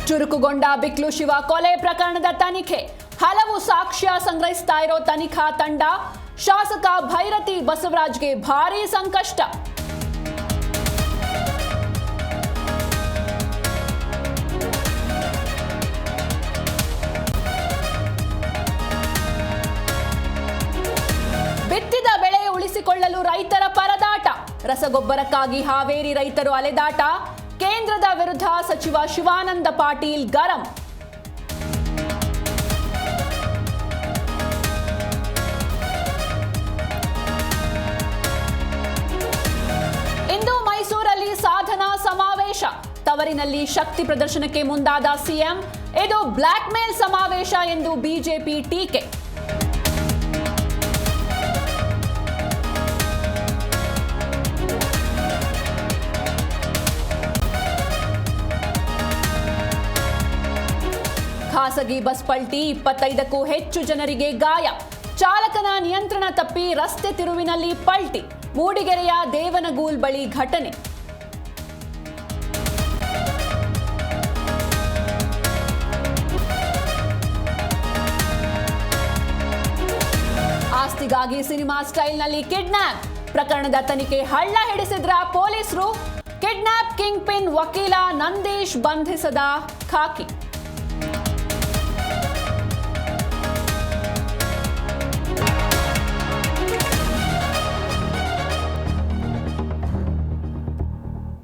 ಚುರುಕುಗೊಂಡ ಬಿಕ್ಲು ಶಿವ ಕೊಲೆ ಪ್ರಕರಣದ ತನಿಖೆ, ಹಲವು ಸಾಕ್ಷ್ಯ ಸಂಗ್ರಹಿಸ್ತಾ ಇರೋ ತನಿಖಾ ತಂಡ. ಶಾಸಕ ಭೈರತಿ ಬಸವರಾಜ್ಗೆ ಭಾರೀ ಸಂಕಷ್ಟ. ಬಿತ್ತಿದ ಬೆಳೆ ಉಳಿಸಿಕೊಳ್ಳಲು ರೈತರ ಪರದಾಟ, ರಸಗೊಬ್ಬರಕ್ಕಾಗಿ ಹಾವೇರಿ ರೈತರು ಅಲೆದಾಟ. ಕೇಂದ್ರದ ವಿರುದ್ಧ ಸಚಿವ ಶಿವಾನಂದ ಪಾಟೀಲ್ ಗರಂ. ಇಂದು ಮೈಸೂರಲ್ಲಿ ಸಾಧನಾ ಸಮಾವೇಶ, ತವರಿನಲ್ಲಿ ಶಕ್ತಿ ಪ್ರದರ್ಶನಕ್ಕೆ ಮುಂದಾದ ಸಿಎಂ. ಇದು ಬ್ಲಾಕ್ ಮೇಲ್ ಸಮಾವೇಶ ಎಂದು ಬಿಜೆಪಿ ಟೀಕೆ. ಖಾಸಗಿ ಬಸ್ ಪಲ್ಟಿ, 25ಕ್ಕೂ ಹೆಚ್ಚು ಜನರಿಗೆ ಗಾಯ. ಚಾಲಕನ ನಿಯಂತ್ರಣ ತಪ್ಪಿ ರಸ್ತೆ ತಿರುವಿನಲ್ಲಿ ಪಲ್ಟಿ. ಮೂಡಿಗೆರೆಯ ದೇವನಗೂಲ್ ಬಳಿ ಘಟನೆ. ಆಸ್ತಿಗಾಗಿ ಸಿನಿಮಾ ಸ್ಟೈಲ್ನಲ್ಲಿ ಕಿಡ್ನಾಪ್ ಪ್ರಕರಣದ ತನಿಖೆ ಹಳ್ಳ ಹಿಡಿಸಿದ್ರ ಪೊಲೀಸರು. ಕಿಡ್ನಾಪ್ ಕಿಂಗ್ ಪಿನ್ ವಕೀಲ ನಂದೀಶ್ ಬಂಧಿಸದ ಖಾಕಿ.